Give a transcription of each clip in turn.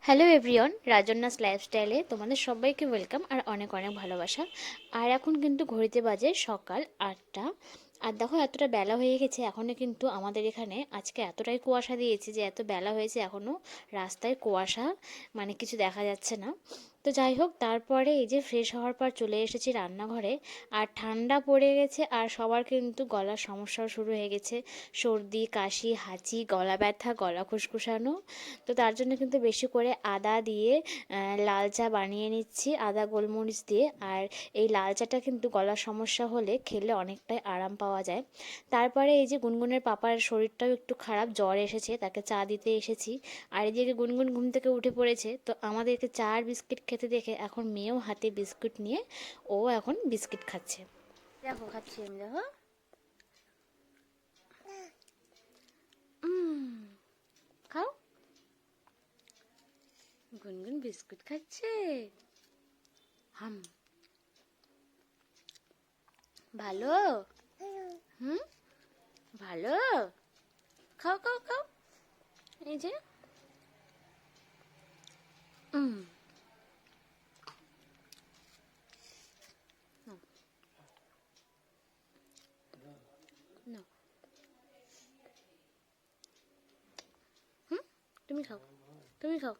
Hello everyone, রাজন্যাস লাইফস্টাইলে তোমাদের সবাইকে ওয়েলকাম আর অনেক অনেক ভালোবাসা। আর এখন কিন্তু ঘড়িতে বাজে সকাল 8টা। আর দেখো এতটা বেলা হয়ে গেছে, এখনও কিন্তু আমাদের এখানে আজকে এতটাই কুয়াশা দিয়েছে যে এত বেলা হয়েছে এখনও রাস্তায় কুয়াশা, মানে কিছু দেখা যাচ্ছে না। তো যাই হোক, তারপরে এই যে ফ্রেশ হওয়ার পর চলে এসেছি রান্নাঘরে। আর ঠান্ডা পড়ে গেছে আর সবার কিন্তু গলার সমস্যাও শুরু হয়ে গেছে, সর্দি কাশি হাঁচি গলা ব্যথা গলা খুসখুসানো। তো তার জন্য কিন্তু বেশি করে আদা দিয়ে লাল চা বানিয়ে নিচ্ছি, আদা গোলমরিচ দিয়ে। আর এই লাল চাটা কিন্তু গলার সমস্যা হলে খেলে অনেকটাই আরাম পাওয়া যায়। তারপরে এই যে গুনগুনের পাপার শরীরটাও একটু খারাপ, জ্বর এসেছে, তাকে চা দিতে এসেছি। আর এদিকে গুনগুন ঘুম থেকে উঠে পড়েছে, তো আমাদেরকে চা আর বিস্কিট খেতে দেখে এখন মেয়েও হাতে বিস্কুট নিয়ে ও এখন বিস্কিট খাচ্ছে। দেখো খাচ্ছি আমি, দেখো। খাও। গুনগুন বিস্কুট খাচ্ছে। হাম। ভালো। হুম। ভালো। খাও খাও খাও। এই যে। হুম। নাও। হুম। তুমি খাও। তুমি খাও।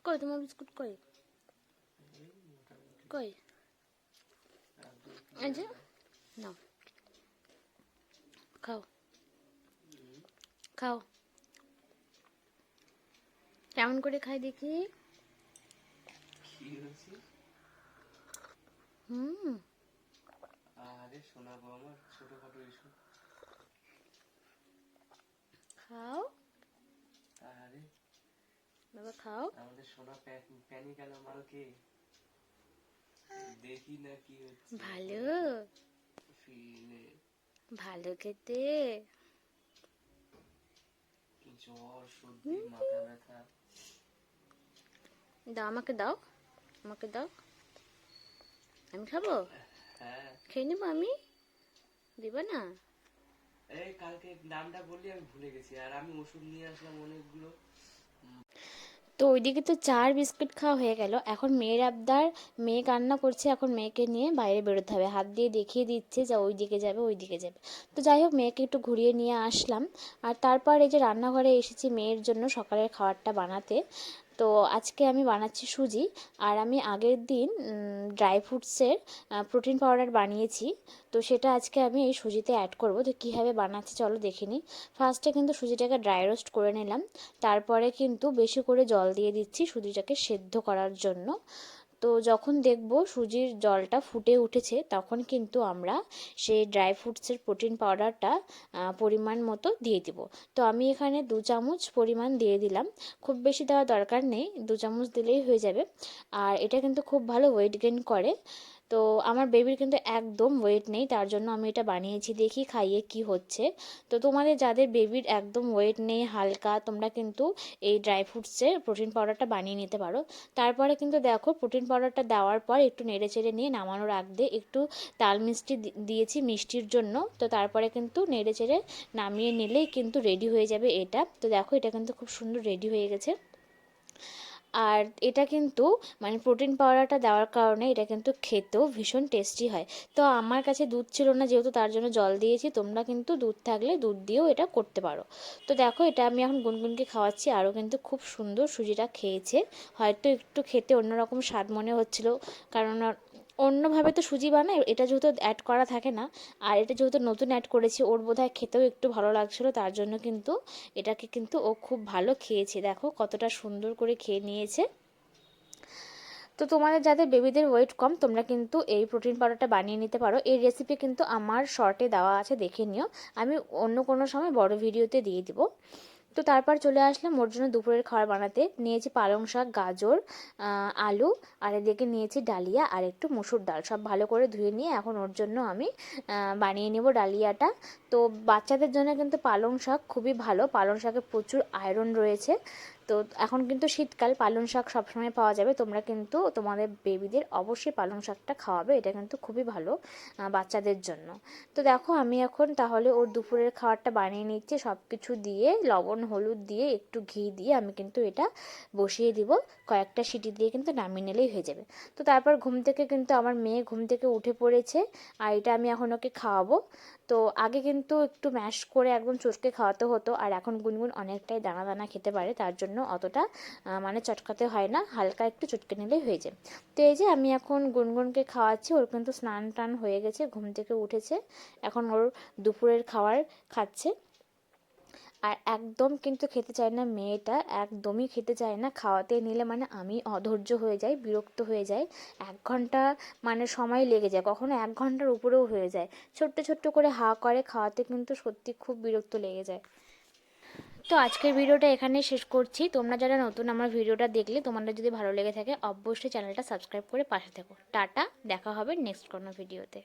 কই তোমার বিস্কুট কই? কই? এই যে। নাও। খাও। খাও। কেমন করে খাই দেখি? হুম। আরে শোনাবো আমার ছোটখাটো ইস্যু। খাও আরে বাবা, খাও। আমাদের সোনা প্যানি গেল মালকে দেখি না কি হচ্ছে। ভালো। ফিলে ভালো খেতে। জ্বর সর্দি মাথা ব্যথা। দাও, আমাকে দাও। আমাকে দাও, আমি খাবো। হ্যাঁ খেয়ে নেবো আমি। দিবা না? এই কালকে নামটা বললি আমি ভুলে গেছি, আর আমি ওষুধ নিয়ে আসলাম অনেকগুলো। তো ওইদিকে তো চার বিস্কুট খাওয়া হয়ে গেল, এখন মেয়ের আবদার। মেয়ে কান্না করছে, এখন মেয়েকে নিয়ে বাইরে বেরোতে হবে, হাত দিয়ে দেখিয়ে দিচ্ছে যে ওই দিকে যাবে ওই দিকে যাবে। তো যাই হোক, মেয়েকে একটু ঘুরিয়ে নিয়ে আসলাম। আর তারপর এই যে রান্নাঘরে এসেছি মেয়ের জন্য সকালের খাবারটা বানাতে। তো আজকে আমি বানাচ্ছি সুজি। আর আমি আগের দিন ড্রাই ফ্রুটসের প্রোটিন পাউডার বানিয়েছি। তো সেটা আজকে আমি এই সুজিতে অ্যাড করব। তো কীভাবে বানাচ্ছি চলো দেখে নিই। ফার্স্টে কিন্তু সুজিটাকে ড্রাই রোস্ট করে নিলাম। তারপরে কিন্তু বেশি করে জল দিয়ে দিচ্ছি সুজিটাকে সেদ্ধ করার জন্য। তো যখন দেখব সুজির জলটা ফুটে উঠেছে তখন কিন্তু আমরা সেই ড্রাই ফ্রুটসের প্রোটিন পাউডারটা পরিমাণ মতো দিয়ে দিব। তো আমি এখানে 2 চামচ পরিমাণ দিয়ে দিলাম, খুব বেশি দেওয়া দরকার নেই, 2 চামচ দিলেই হয়ে যাবে। আর এটা কিন্তু খুব ভালো ওয়েট গেইন করে। তো আমার বেবির কিন্তু একদম ওয়েট নেই, তার জন্য আমি এটা বানিয়েছি, দেখি খাইয়ে কি হচ্ছে। তো তোমাদের যাদের বেবির একদম ওয়েট নেই হালকা, তোমরা কিন্তু এই ড্রাই ফ্রুটসের প্রোটিন পাউডারটা বানিয়ে নিতে পারো। তারপরে কিন্তু দেখো প্রোটিন পাউডারটা দেওয়ার পর একটু নেড়ে চেড়ে নিয়ে নামানোর আগ দিয়ে একটু তাল মিষ্টি দিয়েছি মিষ্টির জন্য। তো তারপরে কিন্তু নেড়ে চেড়ে নামিয়ে নিলেই কিন্তু রেডি হয়ে যাবে এটা। তো দেখো এটা কিন্তু খুব সুন্দর রেডি হয়ে গেছে। আর এটা কিন্তু মানে প্রোটিন পাউডারটা দেওয়ার কারণে এটা কিন্তু খেতেও ভীষণ টেস্টি হয়। তো আমার কাছে দুধ ছিল না যেহেতু, তার জন্য জল দিয়েছি, তোমরা কিন্তু দুধ থাকলে দুধ দিয়েও এটা করতে পারো। তো দেখো এটা আমি এখন গুনগুনকে খাওয়াচ্ছি, আরও কিন্তু খুব সুন্দর সুজিটা খেয়েছে। হয়তো একটু খেতে অন্যরকম স্বাদ মনে হচ্ছিল, কারণ অন্যভাবে তো সুজি বানায়, এটা যেহেতু অ্যাড করা থাকে না। আর এটা যেহেতু নতুন অ্যাড করেছি, ওর বোধহয় খেতেও একটু ভালো লাগছিলো, তার জন্য কিন্তু এটাকে কিন্তু ও খুব ভালো খেয়েছে, দেখো কতটা সুন্দর করে খেয়ে নিয়েছে। তো তোমাদের যাদের বেবিদের ওয়েট কম, তোমরা কিন্তু এই প্রোটিন পাউডারটা বানিয়ে নিতে পারো। এই রেসিপি কিন্তু আমার শর্টে দেওয়া আছে, দেখে নিও। আমি অন্য কোনো সময় বড় ভিডিওতে দিয়ে দিব। তো তারপর চলে আসলাম ওর জন্য দুপুরের খাবার বানাতে। নিয়েছি পালং শাক, গাজর, আলু, আর এদিকে নিয়েছি ডালিয়া আর একটু মুসুর ডাল, সব ভালো করে ধুয়ে নিয়ে এখন ওর জন্য আমি বানিয়ে নেব ডালিয়াটা। তো বাচ্চাদের জন্য কিন্তু পালং শাক খুবই ভালো, পালং শাকে প্রচুর আয়রন রয়েছে। তো এখন কিন্তু শীতকাল, পালং শাক সবসময় পাওয়া যাবে। তোমরা কিন্তু তোমাদের বেবিদের অবশ্যই পালং শাকটা খাওয়াবে, এটা কিন্তু খুবই ভালো বাচ্চাদের জন্য। তো দেখো আমি এখন তাহলে ওর দুপুরের খাবারটা বানিয়ে নিচ্ছি, সব কিছু দিয়ে লবণ হলুদ দিয়ে একটু ঘি দিয়ে আমি কিন্তু এটা বসিয়ে দিব। কয়েকটা সিটি দিয়ে কিন্তু নামিয়ে নিলেই হয়ে যাবে। তো তারপর আমার মেয়ে ঘুম থেকে উঠে পড়েছে, আর এটা আমি এখন ওকে খাওয়াবো। তো আগে কিন্তু একটু ম্যাশ করে একদম চটকে খাওয়াতে হতো, আর এখন গুনগুন অনেকটাই দানা দানা খেতে পারে, তার জন্য অতটা মানে চটকাতে হয় না, হালকা একটু চটকে নিলেই হয়ে যায়। তো এই যে আমি এখন গুনগুনকে খাওয়াচ্ছি, ওর কিন্তু স্নান টান হয়ে গেছে, ঘুম থেকে উঠেছে, এখন ওর দুপুরের খাবার খাচ্ছে। আর একদম কিন্তু খেতে চায় না মেয়েটা, একদমই খেতে চায় না, খাওয়াতে নিলে মানে আমি অধৈর্য হয়ে যাই, বিরক্ত হয়ে যাই। 1 ঘন্টা মানে সময় লেগে যায়, কখনো 1 ঘন্টার উপরেও হয়ে যায়। ছোট্ট ছোট্ট করে হা করে খাওয়াতে কিন্তু সত্যি খুব বিরক্ত লেগে যায়। তো আজকের ভিডিওটা এখানেই শেষ করছি। তোমরা যারা নতুন আমার ভিডিওটা দেখলে, তোমাদের যদি ভালো লেগে থাকে অবশ্যই চ্যানেলটা সাবস্ক্রাইব করে পাশে থেকো। টাটা, দেখা হবে নেক্সট কোনো ভিডিওতে।